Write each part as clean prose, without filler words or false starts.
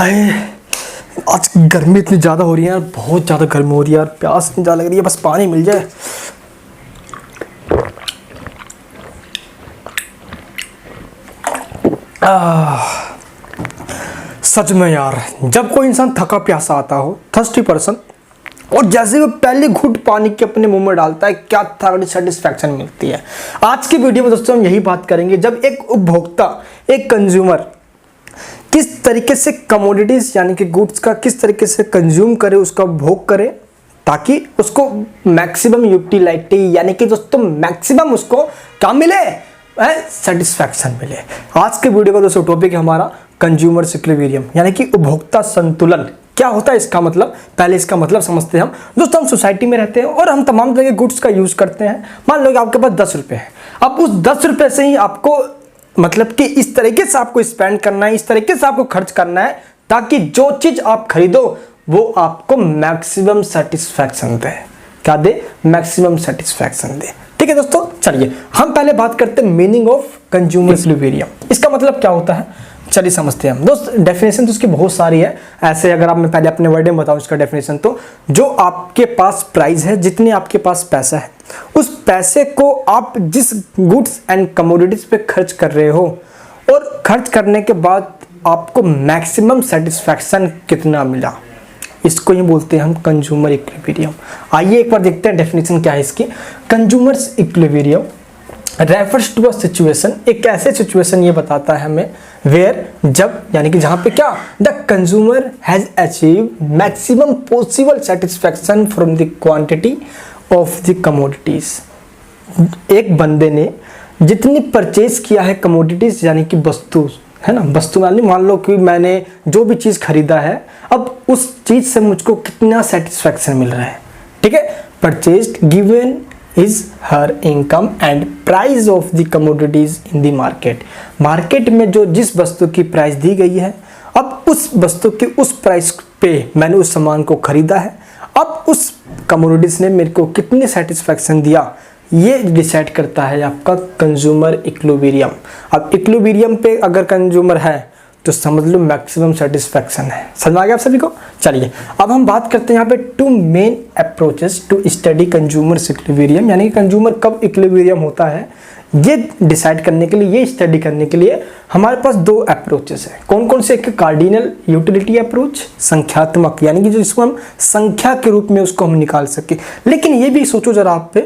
हाय, आज गर्मी इतनी ज़्यादा हो रही है यार, बहुत ज़्यादा गर्मी हो रही है यार, प्यास इतनी ज़्यादा लग रही है, बस पानी मिल जाए। सच में यार, जब कोई इंसान थका प्यासा आता हो, थर्स्टी पर्सन, और जैसे वो पहले घूंट पानी के अपने मुंह में डालता है, क्या तगड़ी सेटिस्फैक्शन मिलती है। आज की वीडियो में दोस्तों हम यही बात करेंगे, जब एक उपभोक्ता, एक कंज्यूमर किस तरीके से कमोडिटीज यानी कि गुड्स का किस तरीके से कंज्यूम करे, उसका भोग करे, ताकि उसको मैक्सिमम यूटिलिटी यानी कि दोस्तों मैक्सिमम उसको क्या मिले, सेटिस्फैक्शन मिले। आज के वीडियो का दोस्तों टॉपिक है हमारा कंज्यूमर इक्विलिब्रियम यानी कि उपभोक्ता संतुलन। क्या होता है इसका मतलब, पहले इसका मतलब समझते हैं हम। दोस्तों हम सोसाइटी में रहते हैं और हम तमाम तरह के गुड्स का यूज करते हैं। मान लो कि आपके पास 10 रुपये है, अब उस 10 रुपये से ही आपको मतलब कि इस तरीके से आपको स्पेंड करना है, इस तरीके से आपको खर्च करना है ताकि जो चीज आप खरीदो वो आपको मैक्सिमम सेटिस्फैक्शन दे। क्या दे? मैक्सिमम सेटिस्फैक्शन दे। ठीक है दोस्तों, चलिए हम पहले बात करते हैं मीनिंग ऑफ कंज्यूमर इक्विलिब्रियम। इसका मतलब क्या होता है, चलिए समझते हैं हम। दोस्त डेफिनेशन तो उसकी बहुत सारी है। ऐसे अगर आप मैं पहले अपने वर्ड में बताऊं इसका डेफिनेशन, तो जो आपके पास प्राइस है, जितने आपके पास पैसा है, उस पैसे को आप जिस गुड्स एंड कमोडिटीज पे खर्च कर रहे हो और खर्च करने के बाद आपको मैक्सिमम सेटिस्फैक्शन कितना मिला, इसको ही बोलते हैं हम कंज्यूमर इक्विलिब्रियम। आइए एक बार देखते हैं डेफिनेशन क्या है इसकी। Consumer equilibrium refers to a situation, एक ऐसे सिचुएशन ये बताता है हमें वेयर, जब यानी कि जहां पे क्या, the consumer has achieve maximum possible satisfaction from the quantity of the commodities. एक बंदे ने जितनी परचेज किया है कमोडिटीज यानी कि वस्तु है ना, वस्तु यानी मान लो कि मैंने जो भी चीज खरीदा है, अब उस चीज से मुझको कितना सेटिस्फैक्शन मिल रहा है। ठीक है, purchase given is her income and price of the commodities in the market. Market में जो जिस वस्तु की प्राइस दी गई है, अब उस वस्तु के उस प्राइस पे मैंने उस सामान को खरीदा है, अब उस कमोडिटीज ने मेरे को कितनी सेटिस्फैक्शन दिया, ये डिसाइड करता है आपका कंज्यूमर इक्विलिब्रियम। अब इक्विलिब्रियम पे अगर कंज्यूमर है तो समझ लो मैक्सिमम सेटिस्फैक्शन है। समझ आ गया आप सभी को? चलिए अब हम बात करते हैं यहाँ पे two main approaches to study consumer equilibrium, यानी कि कंज्यूमर कब इक्विलिब्रियम होता है ये डिसाइड करने के लिए, ये स्टडी करने के लिए हमारे पास दो अप्रोचेस है। कौन कौन से? एक कार्डिनल यूटिलिटी अप्रोच, संख्यात्मक यानी कि जिसको हम संख्या के रूप में उसको हम निकाल सके। लेकिन ये भी सोचो जरा आप पे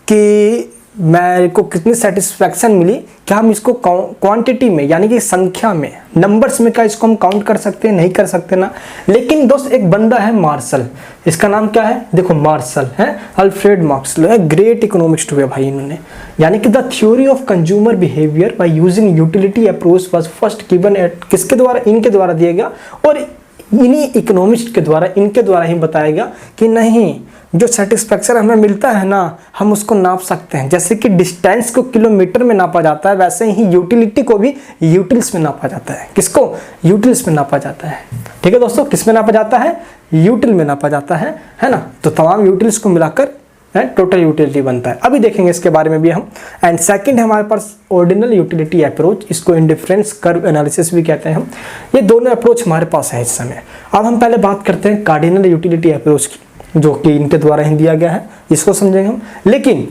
कि मेरे को कितनी सेटिस्फैक्शन मिली, क्या हम इसको क्वांटिटी में यानी कि संख्या में, नंबर्स में क्या इसको हम काउंट कर सकते हैं? नहीं कर सकते ना। लेकिन दोस्त एक बंदा है मार्शल, इसका नाम क्या है? देखो मार्शल है, अल्फ्रेड मार्शल है, ग्रेट इकोनॉमिक्स हुए भाई इन्होंने। यानी कि the theory of consumer behaviour by using utility approach was first given at, किसके द्वारा? इनके द्वारा दिया गया, और इन्हीं इकोनॉमिस्ट के द्वारा, इनके द्वारा ही बताया गया कि नहीं, जो सेटिस्फैक्शन हमें मिलता है ना, हम उसको नाप सकते हैं। जैसे कि डिस्टेंस को किलोमीटर में नापा जाता है, वैसे ही यूटिलिटी को भी यूटिल्स में नापा जाता है। किसको? यूटिल्स में नापा जाता है। ठीक है दोस्तों, किस में नापा जाता है? यूटिल में नापा जाता है ना। तो तमाम यूटिल्स को मिलाकर टोटल यूटिलिटी बनता है। अभी देखेंगे इसके बारे में भी हम। एंड सेकंड है हमारे पास ऑर्डिनल यूटिलिटी अप्रोच, इसको इंडिफरेंस कर्व एनालिसिस भी कहते हैं हम। ये दोनों अप्रोच हमारे पास है इस समय। अब हम पहले बात करते हैं कार्डिनल यूटिलिटी अप्रोच की, जो कि इनके द्वारा ही दिया गया है, इसको समझेंगे हम। लेकिन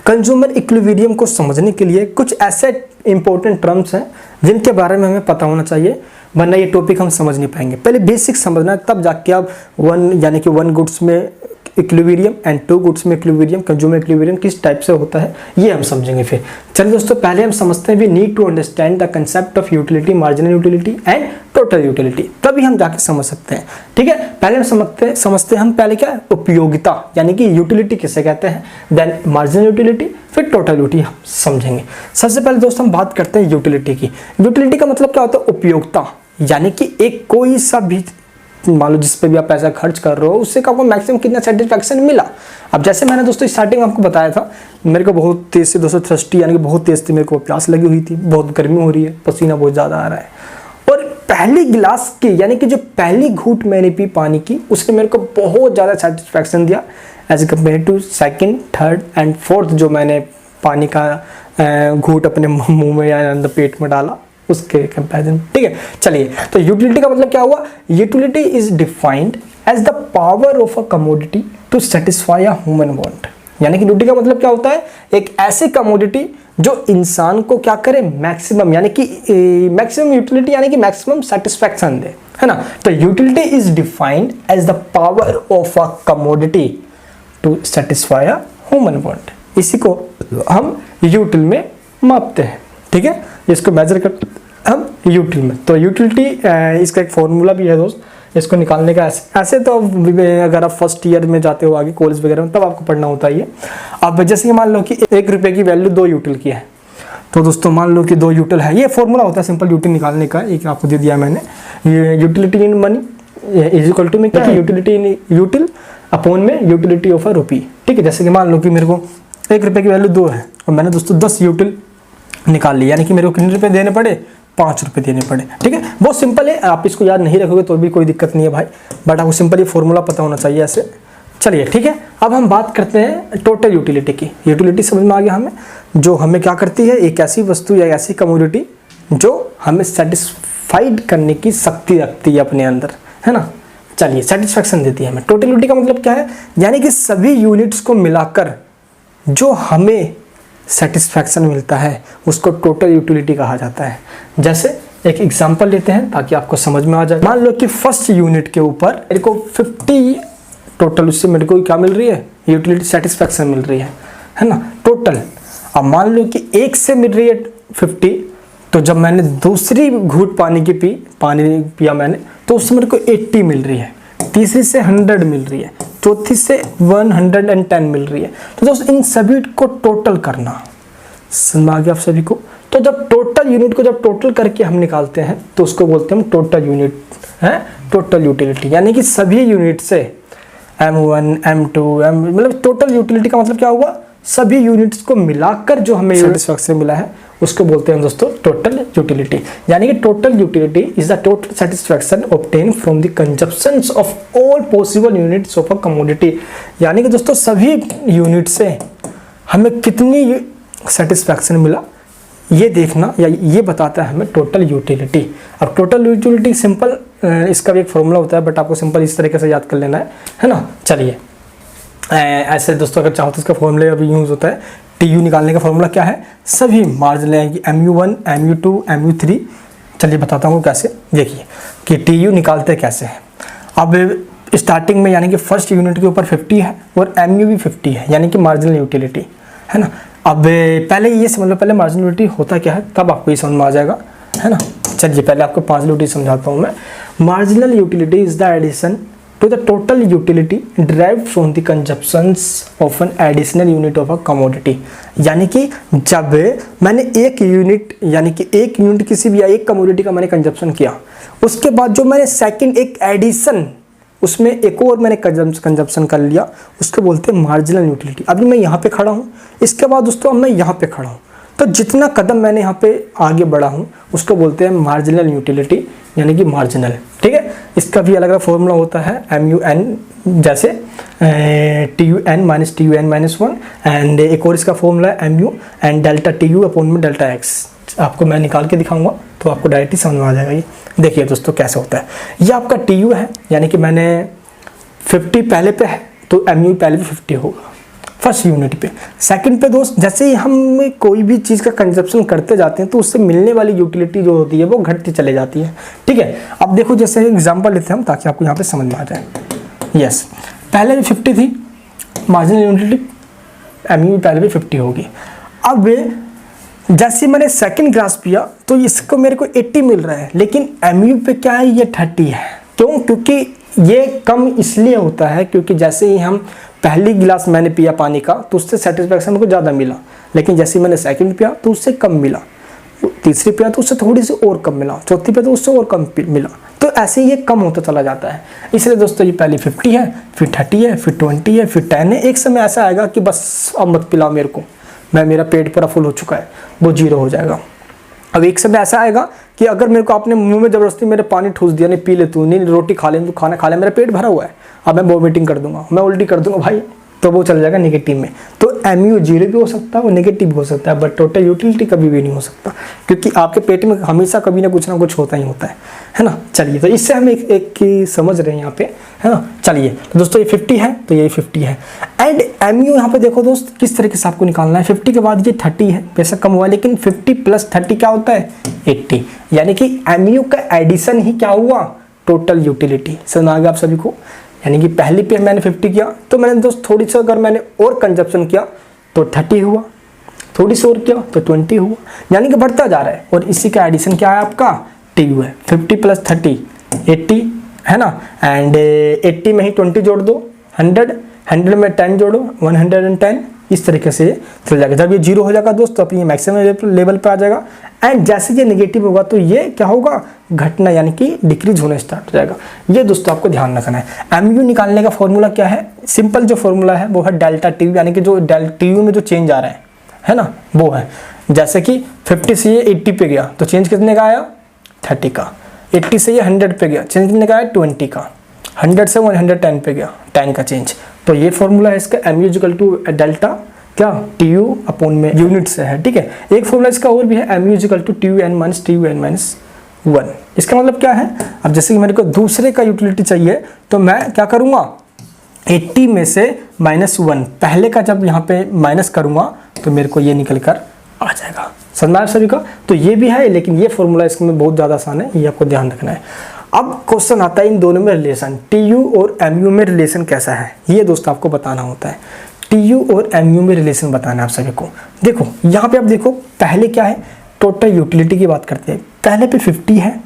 कंज्यूमर इक्विलिब्रियम को समझने के लिए कुछ ऐसे इंपॉर्टेंट टर्म्स हैं जिनके बारे में हमें पता होना चाहिए, वरना ये टॉपिक हम समझ नहीं पाएंगे। पहले बेसिक समझना है, तब जाके आप वन यानी कि वन गुड्स में इक्विलिब्रियम एंड टू गुड्स में इक्विलिब्रियम, कंज्यूमर इक्विलिब्रियम किस टाइप से होता है ये हम समझेंगे फिर। चलिए दोस्तों, पहले हम समझते हैं we need to understand the concept of utility, marginal utility and total utility, तभी हम जाके समझ सकते हैं। ठीक है, पहले हम समझते हैं हम पहले क्या? उपयोगिता यानी कि यूटिलिटी किसे कहते हैं, देन मार्जिनल यूटिलिटी, फिर टोटल यूटिलिटी हम समझेंगे। सबसे पहले दोस्तों हम बात करते हैं यूटिलिटी की। यूटिलिटी का मतलब क्या होता है? उपयोगिता, यानी कि एक कोई सा भी मान लो जिस पे भी आप पैसा खर्च कर रहे हो, उससे आपको मैक्सिमम कितना सेटिस्फैक्शन मिला। अब जैसे मैंने दोस्तों स्टार्टिंग आपको बताया था, मेरे को बहुत तेज से दोस्तों थर्स्टी यानी कि बहुत तेज थी, मेरे को प्यास लगी हुई थी, बहुत गर्मी हो रही है, पसीना बहुत ज़्यादा आ रहा है, और पहली गिलास की यानी कि जो पहली घूंट मैंने पी पानी की, उसने मेरे को बहुत ज़्यादा सेटिस्फैक्शन दिया as compare to second, third and fourth जो मैंने पानी का घूंट अपने मुँह में या अंदर पेट में डाला, उसके कंपैरिजन, ठीक है। चलिए, तो यूटिलिटी का मतलब क्या हुआ? Utility is defined as the power of a commodity to satisfy a human want. यानी कि यूटिलिटी का मतलब क्या होता है? एक ऐसी कमोडिटी जो इंसान को क्या करे? मैक्सिमम, यानी कि मैक्सिमम यूटिलिटी यानी कि मैक्सिमम सेटिस्फैक्शन दे, है ना। तो utility is defined as the power of a commodity to satisfy a human want. इसी को हम यूटिल में मापते हैं, ठीक है। इसको मेजर करते हम यूटिल में। तो यूटिलिटी इसका एक फॉर्मूला भी है दोस्त, इसको निकालने का ऐसे तो अगर आप फर्स्ट ईयर में जाते हो आगे कॉलेज वगैरह में तब आपको पढ़ना होता है ये। अब जैसे कि मान लो कि 1 रुपये की वैल्यू 2 यूटिल की है, तो दोस्तों मान लो कि 2 यूटिल है, ये फॉर्मूला होता है सिंपल यूटिल निकालने का, एक आपको दे दिया मैंने। ये utility in money is equal to में क्या है? यूटिलिटी इन यूटिल अपॉन में यूटिलिटी ऑफ अ रुपी, ठीक है। जैसे कि मान लो कि मेरे को 1 रुपये की वैल्यू 2 है और मैंने दोस्तों 10 यूटिल निकाल ली, यानी कि मेरे को कितने रुपये देने पड़े? 5 रुपये देने पड़े, ठीक है। बहुत सिंपल है, आप इसको याद नहीं रखोगे तो भी कोई दिक्कत नहीं है भाई, बट आपको सिंपल ये फॉर्मूला पता होना चाहिए ऐसे। चलिए, ठीक है। अब हम बात करते हैं टोटल यूटिलिटी की। यूटिलिटी समझ में आ गया हमें, जो हमें क्या करती है? एक ऐसी वस्तु या ऐसी कमोडिटी जो हमें सेटिस्फाइड करने की शक्ति रखती है अपने अंदर, है ना। चलिए, सेटिस्फैक्शन देती है हमें। टोटल यूटिलिटी का मतलब क्या है? यानी कि सभी यूनिट्स को मिलाकर जो हमें सेटिस्फैक्शन मिलता है उसको टोटल यूटिलिटी कहा जाता है। जैसे एक एग्जांपल लेते हैं ताकि आपको समझ में आ जाए। मान लो कि फर्स्ट यूनिट के ऊपर मेरे को 50 टोटल, उससे मेरे को क्या मिल रही है? यूटिलिटी सेटिस्फैक्शन मिल रही है ना, टोटल। अब मान लो कि 1 से मिल रही है 50, तो जब मैंने दूसरी घूंट पानी पिया मैंने, तो उससे मेरे को 80 मिल रही है। तीसरी से 100 मिल रही है, चौथी से 110 मिल रही है। तो दोस्त इन सभी को टोटल करना, समझ आ गया आप सभी को। तो जब टोटल यूनिट को जब टोटल करके हम निकालते हैं तो उसको बोलते हैं हम टोटल यूनिट है, टोटल यूटिलिटी। यानी कि सभी यूनिट से M1 M2 मतलब टोटल यूटिलिटी का मतलब क्या हुआ? सभी यूनिट्स को मिलाकर जो हमें सेटिस्फैक्शन मिला है उसको बोलते हैं दोस्तों टोटल यूटिलिटी। यानी कि total utility is the total satisfaction obtain from the consumptions of all possible units of a commodity. यानी कि दोस्तों सभी यूनिट से हमें कितनी सेटिस्फैक्शन मिला ये देखना या ये बताता है हमें टोटल यूटिलिटी। अब टोटल यूटिलिटी सिंपल इसका भी एक फॉर्मूला होता है, बट आपको सिंपल इस तरीके से याद कर लेना है ना। चलिए, ऐसे दोस्तों अगर चाहो तो इसका फॉर्मूला अभी यूज़ होता है। TU निकालने का फॉर्मूला क्या है? सभी मार्जिन है कि MU1 MU2 MU3। चलिए बताता हूँ कैसे। देखिए कि TU निकालते कैसे हैं। अब स्टार्टिंग में यानी कि फर्स्ट यूनिट के ऊपर 50 है और MU भी 50 है, यानी कि मार्जिनल यूटिलिटी, है ना। अब पहले ये समझ लो, पहले मार्जिनल यूटिलिटी होता क्या है तब आपको ये समझ में आ जाएगा, है ना। चलिए पहले आपको मार्जिनल यूटिलिटी समझाता हूँ मैं। Marginal utility is the addition to the total utility derived from the consumptions of an additional unit of a commodity। यानी कि जब मैंने एक यूनिट यानी कि एक यूनिट किसी भी या एक कमोडिटी का मैंने कंजप्शन किया, उसके बाद जो मैंने सेकंड एक एडिशन उसमें एक और मैंने कंजप्शन कर लिया, उसको बोलते हैं मार्जिनल यूटिलिटी। अभी मैं यहाँ पे खड़ा हूँ, इसके बाद दोस्तों मैं यहाँ पे खड़ा हूँ, तो जितना कदम मैंने यहाँ पे आगे बढ़ा हूँ उसको बोलते हैं मार्जिनल यूटिलिटी, यानी कि मार्जिनल, ठीक है। इसका भी अलग अलग फॉर्मूला होता है MUN, जैसे TUN minus TUN minus 1, and एक और इसका फॉर्मूला है MU and delta TU upon में डेल्टा X। आपको मैं निकाल के दिखाऊंगा तो आपको डायरेक्ट ही समझ में आ जाएगा। ये देखिए दोस्तों कैसे होता है। ये आपका TU है, यानी कि मैंने 50 पहले पे है तो MU पहले भी 50 होगा फर्स्ट यूनिट पे। सेकंड पे दोस्त जैसे ही हम कोई भी चीज़ का कंजप्शन करते जाते हैं तो उससे मिलने वाली यूटिलिटी जो होती है वो घटती चले जाती है, ठीक है। अब देखो जैसे एग्जांपल लेते हैं हम ताकि आपको यहाँ पे समझ में आ जाए। यस, पहले भी 50 थी मार्जिनल यूटिलिटी, MU पहले भी 50 होगी। अब जैसे मैंने सेकंड ग्रास पिया तो इसको मेरे को 80 मिल रहा है, लेकिन MU पे क्या है? ये 30 है। क्यों? क्योंकि ये कम इसलिए होता है क्योंकि जैसे ही हम पहली गिलास मैंने पिया पानी का तो उससे सेटिस्फैक्शन मेरे को ज़्यादा मिला, लेकिन जैसे मैंने सेकंड पिया तो उससे कम मिला, तीसरी पिया तो उससे थोड़ी सी और कम मिला, चौथी पिया तो उससे और कम मिला। तो ऐसे ये कम होता चला जाता है। इसलिए दोस्तों ये पहले 50 है, फिर 30 है, फिर 20 है, फिर 10 है। एक समय ऐसा आएगा कि बस अब मत पिलाओ मेरे को, मेरा पेट पूरा फुल हो चुका है, वो 0 हो जाएगा। अब एक समय ऐसा आएगा कि अगर मेरे को आपने मुंह में ज़बरदस्ती मेरे पानी ठूस दिया, नहीं पी ले तू, नहीं रोटी खा ले, तू खाना खा ले, मेरा पेट भरा हुआ है, अब मैं वोमिटिंग कर दूंगा, मैं उल्टी कर दूंगा भाई, तो वो चल जाएगा नेगेटिव में। तो MU 0 भी हो सकता है और नेगेटिव भी हो सकता है, बट टोटल यूटिलिटी कभी भी नहीं हो सकता, क्योंकि आपके पेट में हमेशा कभी ना कुछ होता ही होता है ना। चलिए, तो इससे हम एक की समझ रहे हैं यहाँ पे, है ना। चलिए तो दोस्तों ये 50 है तो ये 50 है। एंड MU यहाँ पे देखो दोस्त किस तरीके से आपको निकालना है। 50 के बाद ये 30 है, बेशक कम हुआ, लेकिन 50 प्लस 30 क्या होता है 80, यानी कि MU का एडिशन ही क्या हुआ टोटल यूटिलिटी। समझ आ गया आप सभी को। यानी कि पहली पे मैंने 50 किया तो मैंने दोस्त थोड़ी सी अगर मैंने और कंजप्शन किया तो 30 हुआ, थोड़ी सी और किया तो 20 हुआ, यानी कि बढ़ता जा रहा है। और इसी का एडिशन क्या है आपका TU है। 50 प्लस 30 80 है ना, एंड 80 में ही 20 जोड़ दो 100 में 10 जोड़ो 110, इस तरीके से चल जाएगा। जब ये 0 हो जाएगा दोस्त तो अपनी ये मैक्सिमम लेवल पे आ जाएगा। एंड जैसे ये नेगेटिव होगा तो ये क्या होगा घटना, यानी कि डिक्रीज होना स्टार्ट हो जाएगा। ये दोस्तों आपको ध्यान रखना है। MU निकालने का फॉर्मूला क्या है, सिंपल जो फॉर्मूला है वो है डेल्टा TU, यानी कि जो TU में जो चेंज आ रहा है ना, वो है। जैसे कि 50 से ये 80 पे गया तो चेंज कितने का आया 30 का, 80 से ये 100 पे गया चेंज कितने का आया 20 का, 100 से 110 पे गया 10 का चेंज। तो ये फॉर्मूला है इसका, MU इक्वल टू डेल्टा क्या TU अपॉन में यूनिट से है, ठीक है। एक फॉर्मूला इसका और भी है, MU equal to TUN minus 1। इसका मतलब क्या है, अब जैसे कि मेरे को दूसरे का यूटिलिटी चाहिए तो मैं क्या करूँगा 80 में से -1 पहले का जब यहाँ पे माइनस करूँगा तो मेरे को ये निकल कर आ जाएगा। समझ में आया सभी का। तो ये भी है, लेकिन ये फॉर्मूला इसमें बहुत ज़्यादा आसान है, ये आपको ध्यान रखना है। अब क्वेश्चन आता है इन दोनों में रिलेशन, TU और MU में रिलेशन कैसा है, ये दोस्त आपको बताना होता है। TU और MU में रिलेशन बताना है आप सभी को। देखो यहाँ पे आप देखो पहले क्या है टोटल यूटिलिटी की बात करते हैं। पहले पे 50 है,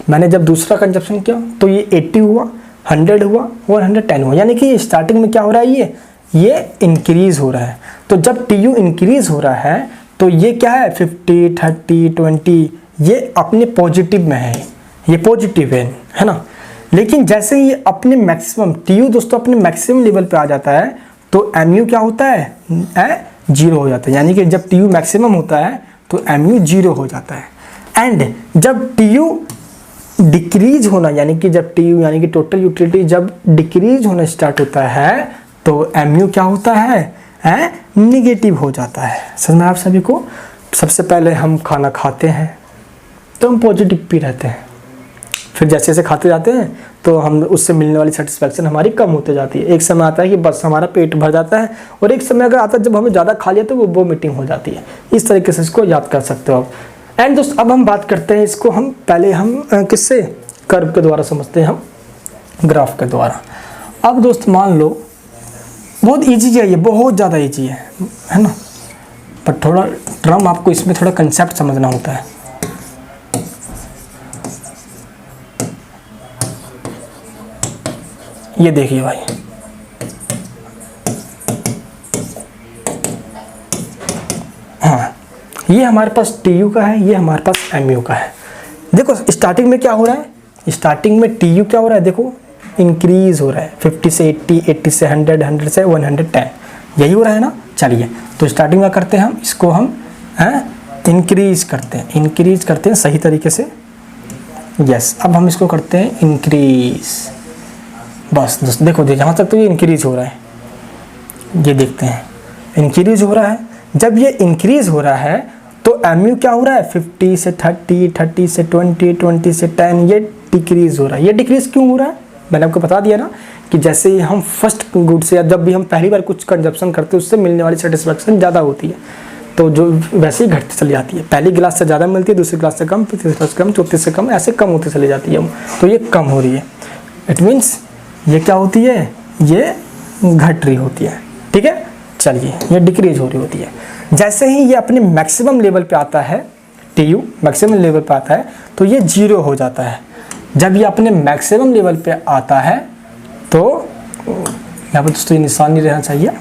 मैंने जब दूसरा कंजप्शन किया तो ये 80 हुआ, 100 हुआ और 110 हुआ, यानी कि स्टार्टिंग में क्या हो रहा है ये इंक्रीज हो रहा है। तो जब TU इंक्रीज हो रहा है तो ये क्या है 50 30 20 ये अपने पॉजिटिव में है, ये पॉजिटिव है ना। लेकिन जैसे ही अपने मैक्सिमम TU दोस्तों अपने मैक्सिमम लेवल पे आ जाता है तो MU क्या होता है 0 हो जाता है, यानी कि जब TU मैक्सिमम होता है तो MU 0 हो जाता है। एंड जब TU डिक्रीज होना, यानी कि जब TU यानी कि टोटल यूटिलिटी जब डिक्रीज होना स्टार्ट होता है तो MU क्या होता है निगेटिव हो जाता है। समझ में आप सभी को। सबसे पहले हम खाना खाते हैं तो हम पॉजिटिव पे रहते हैं, फिर जैसे जैसे खाते जाते हैं तो हम उससे मिलने वाली सेटिस्फैक्शन हमारी कम होते जाती है। एक समय आता है कि बस हमारा पेट भर जाता है, और एक समय अगर आता है जब हमें ज़्यादा खा लिया तो वो वोमिटिंग हो जाती है। इस तरीके से इसको याद कर सकते हो आप। एंड दोस्त अब हम बात करते हैं इसको, हम पहले हम किससे कर्व के द्वारा समझते हैं, हम ग्राफ के द्वारा। अब दोस्त मान लो बहुत ईजी है, ये बहुत ज़्यादा ईजी है ना, पर थोड़ा टर्म आपको इसमें थोड़ा कंसेप्ट समझना होता है। ये देखिए भाई, हाँ ये हमारे पास TU का है, ये हमारे पास MU का है। देखो स्टार्टिंग में क्या हो रहा है, स्टार्टिंग में TU क्या हो रहा है, देखो इंक्रीज हो रहा है 50 से 80 80 से 100 100 से 110, यही हो रहा है ना। चलिए तो स्टार्टिंग में करते हैं हम इसको, हम इंक्रीज करते हैं सही तरीके से। यस, अब हम इसको करते हैं इंक्रीज। बस दोस्त देखो यहाँ तक तो ये इंक्रीज हो रहा है, ये देखते हैं इंक्रीज हो रहा है। जब ये इंक्रीज हो रहा है तो MU क्या हो रहा है 50 से 30 30 से 20 20 से 10, ये डिक्रीज हो रहा है। ये डिक्रीज क्यों हो रहा है, मैंने आपको बता दिया ना कि जैसे ही हम फर्स्ट गुड से या जब भी हम पहली बार कुछ कंजप्शन करते हैं उससे मिलने वाली सेटिस्फैक्शन ज़्यादा होती है, तो जो वैसे ही घटती चली जाती है। पहली गिलास से ज़्यादा मिलती है, दूसरी गिलास से कम, फिर तीसरी गिलास से कम, चौथी से कम, ऐसे कम होती चली जाती है, तो ये कम हो रही है। इट मीन्स ये क्या होती है, ये घट रही होती है, ठीक है। चलिए ये डिक्रीज हो रही होती है। जैसे ही ये अपने मैक्सिमम लेवल पे आता है, TU मैक्सिमम लेवल पे आता है तो ये 0 हो जाता है। जब ये अपने मैक्सिमम लेवल पे आता है तो यहाँ पर दोस्तों ये निशान नहीं रहना चाहिए।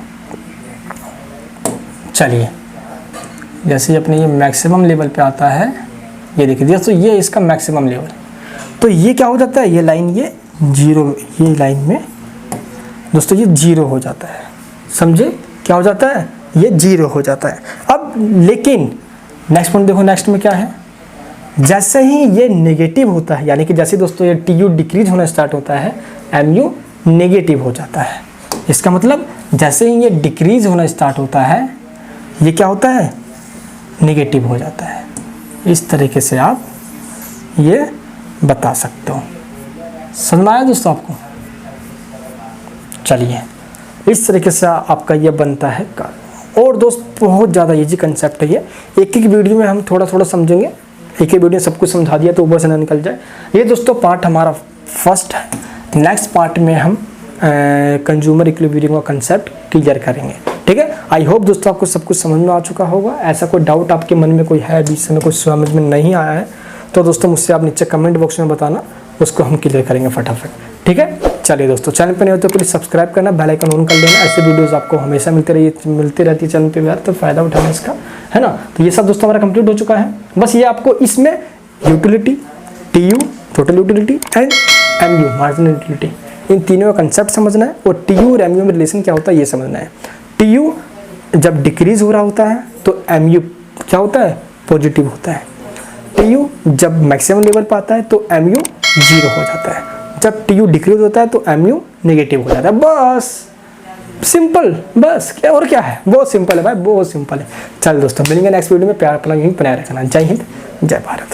चलिए जैसे ही अपने ये मैक्सिमम लेवल पे आता है, ये देखिए दोस्तों ये इसका मैक्सिमम लेवल, तो ये क्या हो जाता है, ये लाइन ये 0, ये लाइन में दोस्तों ये 0 हो जाता है। समझे क्या हो जाता है, ये 0 हो जाता है। अब लेकिन नेक्स्ट पॉइंट देखो, नेक्स्ट में क्या है, जैसे ही ये नेगेटिव होता है, यानी कि जैसे दोस्तों ये TU डिक्रीज होना स्टार्ट होता है, MU नेगेटिव हो जाता है। इसका मतलब जैसे ही ये डिक्रीज होना स्टार्ट होता है, ये क्या होता है, नेगेटिव हो जाता है। इस तरीके से आप ये बता सकते हो। समझ में आया दोस्तों आपको? चलिए, इस तरीके से आपका ये बनता है कार्य। और दोस्त बहुत ज़्यादा इजी कंसेप्ट है ये, एक एक वीडियो में हम थोड़ा थोड़ा समझेंगे, एक एक वीडियो में सब कुछ समझा दिया तो ऊपर से ना निकल जाए। ये दोस्तों पार्ट हमारा फर्स्ट है। नेक्स्ट पार्ट में हम कंज्यूमर इक्विलिब्रियम का कंसेप्ट क्लियर करेंगे, ठीक है। आई होप दोस्तों आपको सब कुछ समझ में आ चुका होगा। ऐसा कोई डाउट आपके मन में कोई है, बीच में कुछ समझ में नहीं आया है, तो दोस्तों मुझसे आप नीचे कमेंट बॉक्स में बताना, उसको हम क्लियर करेंगे फटाफट, ठीक है। चलिए दोस्तों, चैनल पर नहीं हो तो प्लीज़ सब्सक्राइब करना, बेल आइकन ऑन कर लेना। ऐसे वीडियोस आपको हमेशा मिलती रहती है चैनल पे यार, तो फ़ायदा उठाना इसका, है ना। तो ये सब दोस्तों हमारा कंप्लीट हो चुका है। बस ये आपको इसमें utility, TU total utility and MU marginal utility, इन तीनों का कंसेप्ट समझना है, और TU और MU में रिलेशन क्या होता है ये समझना है। TU जब डिक्रीज हो रहा होता है तो MU क्या होता है, पॉजिटिव होता है। TU जब मैक्सिमम लेवल पर आता है तो MU 0 हो जाता है। जब TU डिक्रीज होता है तो MU नेगेटिव हो जाता है। बस सिंपल, बस क्या और क्या है, बहुत सिंपल है भाई, बहुत सिंपल है। चल दोस्तों, मिलेंगे नेक्स्ट वीडियो में। प्यार अपना यहीं बनाए रखना। जय हिंद, जय भारत।